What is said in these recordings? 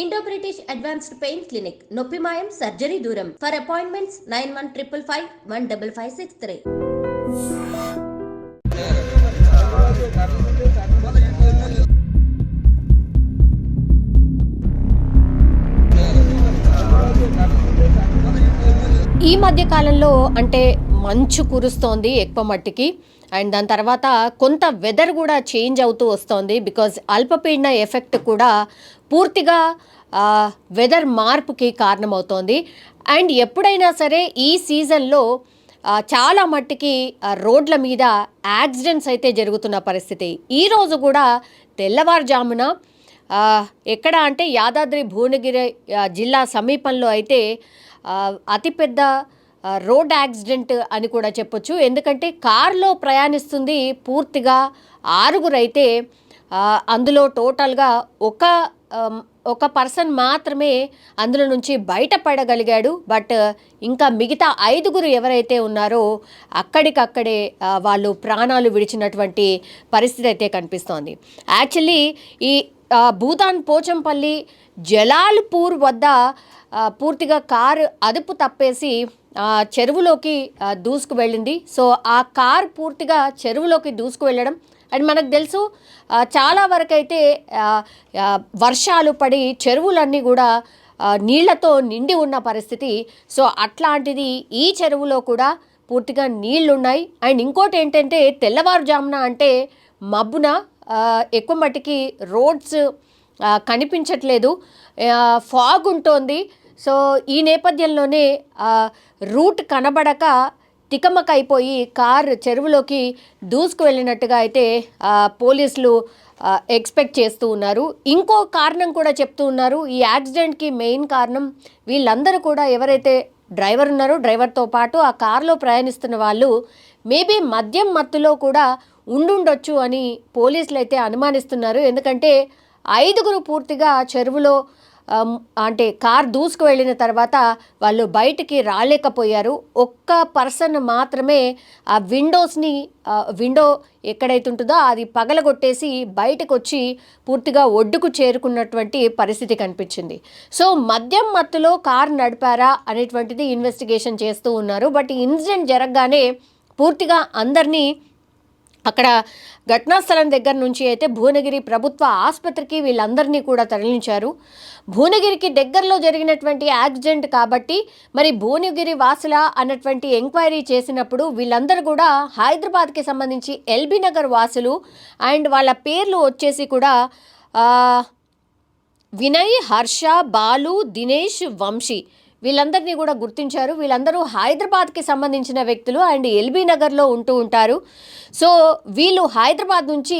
Indo-British Advanced Pain Clinic, Noppimayam Surgery Duram. For appointments 9155515563. ఈ మధ్య కాలంలో అంటే మంచు కురుస్తోంది ఎక్కువ మట్టికి. అండ్ దాని తర్వాత కొంత వెదర్ కూడా చేంజ్ అవుతూ వస్తోంది. బికాజ్ అల్పపీడన ఎఫెక్ట్ కూడా పూర్తిగా వెదర్ మార్పుకి కారణమవుతోంది. అండ్ ఎప్పుడైనా సరే ఈ సీజన్లో చాలా మట్టికి రోడ్ల మీద యాక్సిడెంట్స్ అయితే జరుగుతున్న పరిస్థితి. ఈరోజు కూడా తెల్లవారుజామున ఎక్కడ అంటే యాదాద్రి భువనగిరి జిల్లా సమీపంలో అయితే అతిపెద్ద రోడ్ యాక్సిడెంట్ అని కూడా చెప్పొచ్చు. ఎందుకంటే కారులో ప్రయాణిస్తుంది పూర్తిగా 6 అయితే అందులో టోటల్గా ఒక పర్సన్ మాత్రమే అందులో నుంచి బయటపడగలిగాడు. బట్ ఇంకా మిగతా 5 ఎవరైతే ఉన్నారో అక్కడికక్కడే వాళ్ళు ప్రాణాలు విడిచినటువంటి పరిస్థితి అయితే కనిపిస్తోంది. యాక్చువల్లీ ఈ భూదాన్ పోచంపల్లి జలాల్పూర్ వద్ద పూర్తిగా కారు అదుపు తప్పేసి చెరువులోకి దూసుకు వెళ్ళింది. సో ఆ కార్ పూర్తిగా చెరువులోకి దూసుకు వెళ్ళడం అండ్ మనకు తెలుసు చాలా వరకు అయితే వర్షాలు పడి చెరువులన్నీ కూడా నీళ్లతో నిండి ఉన్న పరిస్థితి. సో అట్లాంటిది ఈ చెరువులో కూడా పూర్తిగా నీళ్లున్నాయి. అండ్ ఇంకోటి ఏంటంటే తెల్లవారుజామున అంటే మబ్బున ఎక్కువ మట్టికి రోడ్స్ కనిపించట్లేదు, ఫాగ్ ఉంటుంది. సో ఈ నేపథ్యంలోనే రూట్ కనబడక తికమక అయిపోయి కార్ చెరువులోకి దూసుకు వెళ్ళినట్టుగా అయితే పోలీసులు ఎక్స్పెక్ట్ చేస్తూ ఉన్నారు. ఇంకో కారణం కూడా చెప్తూ ఉన్నారు. ఈ యాక్సిడెంట్కి మెయిన్ కారణం వీళ్ళందరూ కూడా ఎవరైతే డ్రైవర్ ఉన్నారో డ్రైవర్తో పాటు ఆ కారులో ప్రయాణిస్తున్న వాళ్ళు మేబీ మద్యం మత్తులో కూడా ఉండుండొచ్చు అని పోలీసులు అయితే అనుమానిస్తున్నారు. ఎందుకంటే 5 పూర్తిగా చెరువులో అంటే కార్ దూసుకు వెళ్ళిన తర్వాత వాళ్ళు బయటికి రాలేకపోయారు. ఒక్క పర్సన్ మాత్రమే ఆ విండో ఎక్కడైతే ఉంటుందో అది పగలగొట్టేసి బయటకు వచ్చి పూర్తిగా ఒడ్డుకు చేరుకున్నటువంటి పరిస్థితి కనిపించింది. సో మద్యం మత్తులో కారు నడిపారా అనేటువంటిది ఇన్వెస్టిగేషన్ చేస్తూ ఉన్నారు. బట్ ఇన్సిడెంట్ జరగగానే పూర్తిగా అందరినీ అక్కడ ఘటనా స్థలం దగ్గర నుంచి అయితే భువనగిరి ప్రభుత్వ ఆసుపత్రికి వీళ్ళందరినీ కూడా తరలించారు. భువనగిరికి దగ్గరలో జరిగినటువంటి యాక్సిడెంట్ కాబట్టి మరి భువనగిరి వాసుల అన్నటువంటి ఎంక్వైరీ చేసినప్పుడు వీళ్ళందరూ కూడా హైదరాబాద్కి సంబంధించి ఎల్బీ నగర్ వాసులు. అండ్ వాళ్ళ పేర్లు వచ్చేసి కూడా వినయ్, హర్ష, బాలు, దినేష్, వంశీ వీళ్ళందరినీ కూడా గుర్తించారు. వీళ్ళందరూ హైదరాబాద్కి సంబంధించిన వ్యక్తులు అండ్ ఎల్బీ నగర్లో ఉంటూ ఉంటారు. సో వీళ్ళు హైదరాబాద్ నుంచి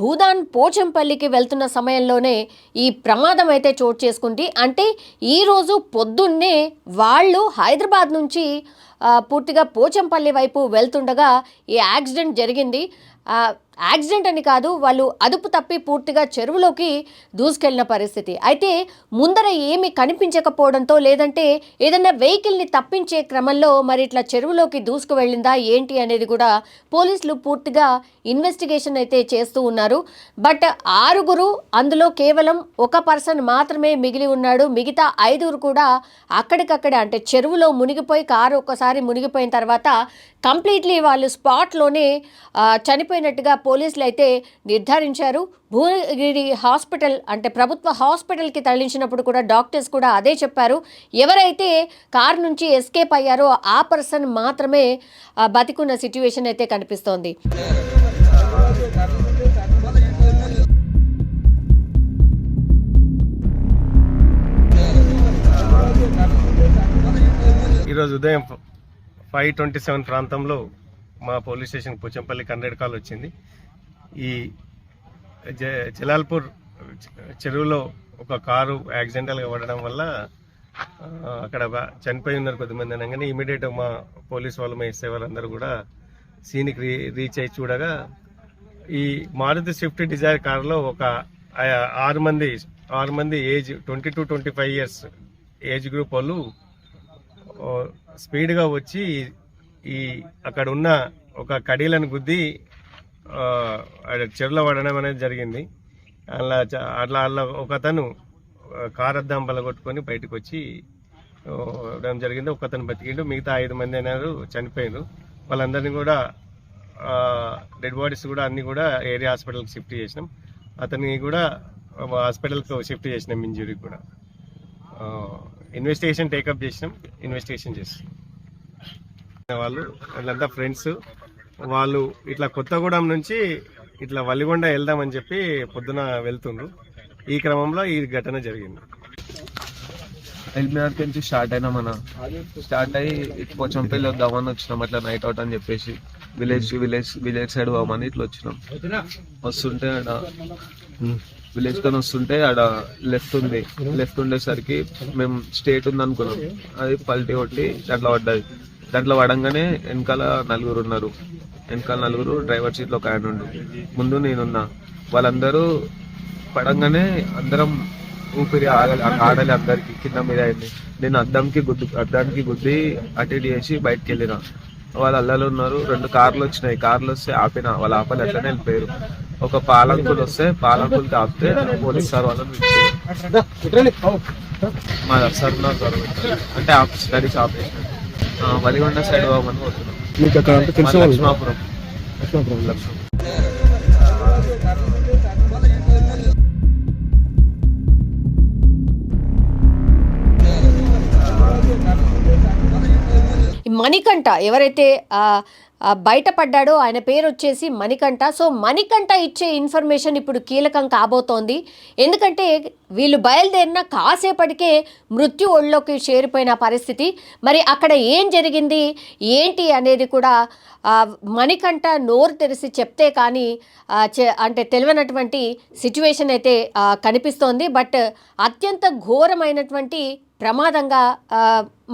భూదాన్ పోచంపల్లికి వెళ్తున్న సమయంలోనే ఈ ప్రమాదం అయితే చోటు చేసుకుంది. అంటే ఈరోజు పొద్దున్నే వాళ్ళు హైదరాబాద్ నుంచి పూర్తిగా పోచంపల్లి వైపు వెళ్తుండగా ఈ యాక్సిడెంట్ జరిగింది. యాక్సిడెంట్ అని కాదు, వాళ్ళు అదుపు తప్పి పూర్తిగా చెరువులోకి దూసుకెళ్ళిన పరిస్థితి. అయితే ముందర ఏమి కనిపించకపోవడంతో లేదంటే ఏదైనా వెహికల్ని తప్పించే క్రమంలో మరి ఇట్లా చెరువులోకి దూసుకు వెళ్ళిందా ఏంటి అనేది కూడా పోలీసులు పూర్తిగా ఇన్వెస్టిగేషన్ అయితే చేస్తూ ఉన్నారు. బట్ 6 అందులో కేవలం ఒక పర్సన్ మాత్రమే మిగిలి ఉన్నాడు. మిగతా 5 కూడా అక్కడికక్కడే అంటే చెరువులో మునిగిపోయి కారు ఒక్కసారి మునిగిపోయిన తర్వాత కంప్లీట్లీ వాళ్ళు స్పాట్లోనే చనిపోయినట్టుగా పోలీసులు అయితే నిర్ధారించారు. భువనగిరి హాస్పిటల్ అంటే ప్రభుత్వ హాస్పిటల్కి తరలించినప్పుడు కూడా డాక్టర్స్ కూడా అదే చెప్పారు. ఎవరైతే కారు నుంచి ఎస్కేప్ అయ్యారో ఆ పర్సన్ మాత్రమే బతికున్న సిచ్యువేషన్ అయితే కనిపిస్తోంది. ఈరోజు ఉదయం 5:27 ప్రాంతంలో మా పోలీస్ స్టేషన్ పోచంపల్లి 100 కాల్ వచ్చింది. ఈ జలాల్పూర్ చెరువులో ఒక కారు యాక్సిడెంటల్గా పడడం వల్ల అక్కడ చనిపోయి ఉన్నారు కొద్దిమంది అనగానే ఇమీడియట్ మా పోలీస్ వాళ్ళు మా ఎస్ఐ వాళ్ళందరూ కూడా సీన్కి రీచ్ అయ్యి చూడగా ఈ మారుతి స్విఫ్ట్ డిజైర్ కారులో ఒక 6 మంది ఏజ్ 22-25 ఇయర్స్ ఏజ్ గ్రూప్ వాళ్ళు స్పీడ్గా వచ్చి ఈ అక్కడ ఉన్న ఒక కడీలను గుద్ది చెరువులో పడడం అనేది జరిగింది. అలా ఒక అతను కారు అద్దం బలగొట్టుకొని బయటకు వచ్చి ఇవ్వడం జరిగింది. ఒకతను బతికిండు, మిగతా 5 మంది అయినారు చనిపోయారు. వాళ్ళందరినీ కూడా డెడ్ బాడీస్ కూడా అన్ని కూడా ఏరియా హాస్పిటల్కి షిఫ్ట్ చేసినాం. అతన్ని కూడా హాస్పిటల్కి షిఫ్ట్ చేసినాం. ఇంజురీ కూడా ఇన్వెస్టిగేషన్ టేకప్ చేసినాం. ఇన్వెస్టిగేషన్ చేస్తాం. వాళ్ళంతా ఫ్రెండ్స్. వాళ్ళు ఇట్లా కొత్తగూడెం నుంచి ఇట్లా వలిగొండ వెళ్దామని చెప్పి పొద్దున వెళ్తుండ్రు. ఈ క్రమంలో ఈ ఘటన జరిగింది. ఎల్బీఆర్ నుంచి స్టార్ట్ అయ్యి పోచంపల్లి వద్దామని వచ్చినాం. అట్లా నైట్ అవుట్ అని చెప్పేసి విలేజ్ సైడ్ పోమని ఇట్లా వచ్చినాం. వస్తుంటే ఆడ విలేజ్ తో వస్తుంటే ఆడ లెఫ్ట్ ఉండేసరికి మేము స్టేట్ ఉంది అనుకున్నాం. అది పల్టీ కొట్టి దాంట్లో పడంగానే వెనకాల నలుగురు డ్రైవర్ సీట్ లో ఒక ఆయన ఉండు, ముందు నేనున్నా. వాళ్ళందరూ పడంగానే అందరం ఊపిరి ఆడాలి, అందరికి కింద మీద అయింది. నేను అద్దానికి గుద్ది అటు చేసి బయటకు వెళ్ళిన. వాళ్ళు అల్లాలో ఉన్నారు. 2 కార్లు వచ్చినాయి. కార్లు వస్తే ఆపిన, వాళ్ళు ఆపని అట్లనే వెళ్ళిపోయారు. ఒక పాలంకులు వస్తే పాలంకులకి ఆపితే పోలీస్ సార్ వాళ్ళని మా సార్ అంటే స్టడీస్ ఆపేసిన వలిగొండ సైడ్ పోమని పోతున్నాం. లక్ష్మాపురం. మణికంఠ ఎవరైతే బయటపడ్డాడో ఆయన పేరు వచ్చేసి మణికంఠ. సో మణికంఠ ఇచ్చే ఇన్ఫర్మేషన్ ఇప్పుడు కీలకం కాబోతోంది. ఎందుకంటే వీళ్ళు బయలుదేరిన కాసేపటికే మృత్యు ఒళ్ళోకి చేరిపోయిన పరిస్థితి. మరి అక్కడ ఏం జరిగింది ఏంటి అనేది కూడా మణికంఠ నోరు తెరిచి చెప్తే కానీ అంటే తెలియనటువంటి సిచ్యువేషన్ అయితే కనిపిస్తోంది. బట్ అత్యంత ఘోరమైనటువంటి ప్రమాదంగా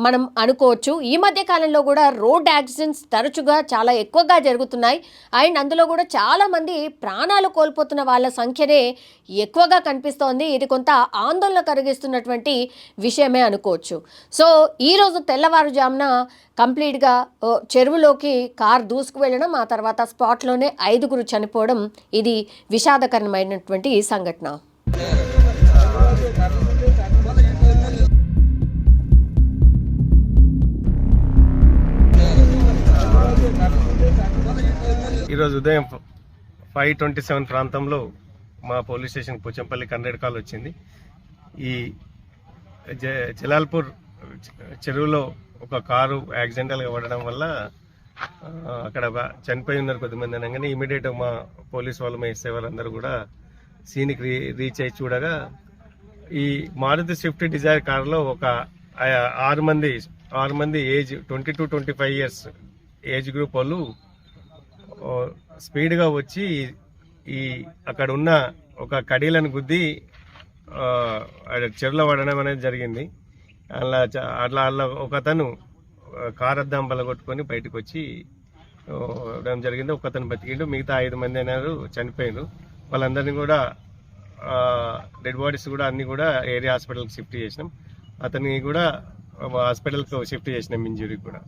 మనం అనుకోవచ్చు. ఈ మధ్య కాలంలో కూడా రోడ్ యాక్సిడెంట్స్ తరచుగా చాలా ఎక్కువగా జరుగుతున్నాయి. అండ్ అందులో కూడా చాలామంది ప్రాణాలు కోల్పోతున్న వాళ్ళ సంఖ్యనే ఎక్కువగా కనిపిస్తోంది. ఇది కొంత ఆందోళన కలిగిస్తున్నటువంటి విషయమే అనుకోవచ్చు. సో ఈరోజు తెల్లవారుజామున కంప్లీట్గా చెరువులోకి కారు దూసుకు వెళ్ళడం, ఆ తర్వాత స్పాట్లోనే 5 చనిపోవడం, ఇది విషాదకరమైనటువంటి సంఘటన. ఈరోజు ఉదయం 5:27 ప్రాంతంలో మా పోలీస్ స్టేషన్ పోచంపల్లి 100 కాల్ వచ్చింది. ఈ జలాల్పూర్ చెరువులో ఒక కారు యాక్సిడెంటల్గా పడడం వల్ల అక్కడ చనిపోయి ఉన్నారు కొద్దిమంది అనగానే ఇమీడియట్ మా పోలీస్ వాళ్ళు, మా ఎస్ఐ వాళ్ళందరూ కూడా సీన్కి రీచ్ అయ్యి చూడగా ఈ మారుతి స్విఫ్ట్ డిజైర్ కారులో ఒక 6 మంది age 20 to 25 years age group వాళ్ళు స్పీడ్గా వచ్చి ఈ అక్కడ ఉన్న ఒక కడీలను గుద్ది చెరువులో పడడం అనేది జరిగింది. అట్లా ఒకతను కారు అద్దం బలగొట్టుకొని బయటకు వచ్చి ఇవ్వడం జరిగింది. ఒకతను బతికిండు, మిగతా 5 మంది అయినారు చనిపోయారు. వాళ్ళందరినీ కూడా డెడ్ బాడీస్ కూడా అన్ని కూడా ఏరియా హాస్పిటల్కి షిఫ్ట్ చేసినాం. అతన్ని కూడా హాస్పిటల్కి షిఫ్ట్ చేసినాం. ఇంజురీ కూడా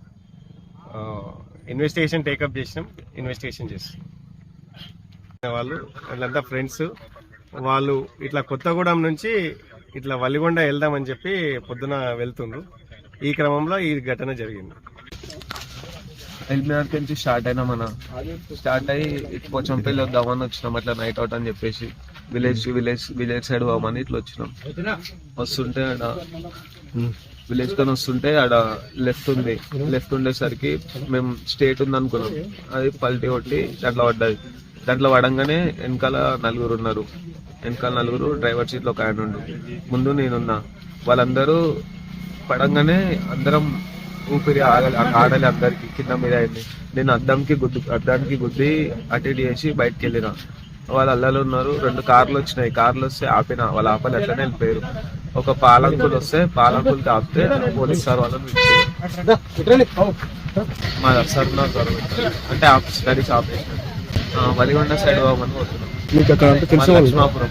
ఇన్వెస్టిగేషన్ టేకప్ చేసినాం. ఇన్వెస్టిగేషన్ చేస్తాం. వాళ్ళంతా ఫ్రెండ్స్. వాళ్ళు ఇట్లా కొత్తగూడెం నుంచి ఇట్లా వలిగొండ వెళ్దామని చెప్పి పొద్దున వెళ్తుండ్రు. ఈ క్రమంలో ఈ ఘటన జరిగింది. ఎల్బీఆర్ నుంచి స్టార్ట్ అయ్యి పోచంపల్లి వద్దామని వచ్చినాం. అట్లా నైట్ అవుట్ అని చెప్పేసి విలేజ్ సైడ్ పోమని ఇట్లా వచ్చినాం. వస్తుంటే ఆడ విలేజ్ తో వస్తుంటే ఆడ లెఫ్ట్ ఉండేసరికి మేము స్టేట్ ఉంది అనుకున్నాం. అది పల్టీ కొట్టి దాంట్లో పడంగానే వెనకాల నలుగురు డ్రైవర్ సీట్ లో ఒక ఆయన ఉండు, ముందు నేనున్నా. వాళ్ళందరూ పడంగానే అందరం ఊపిరి ఆడాలి, అందరికి కింద మీద అయింది. నేను అద్దానికి గుద్ది అటు చేసి బయటకు వెళ్ళిన. వాళ్ళు అల్లాలో ఉన్నారు. 2 కార్లు వచ్చినాయి. కార్లు వస్తే ఆపిన, వాళ్ళు ఆపని అట్లనే వెళ్ళిపోయారు. ఒక పాలంకులు వస్తే పాలంకులకి ఆపితే పోలీస్ సార్ వాళ్ళని మా సార్ అంటే స్టడీస్ ఆపేసిన వలిగొండ సైడ్ పోమని పోతున్నాం. లక్ష్మాపురం.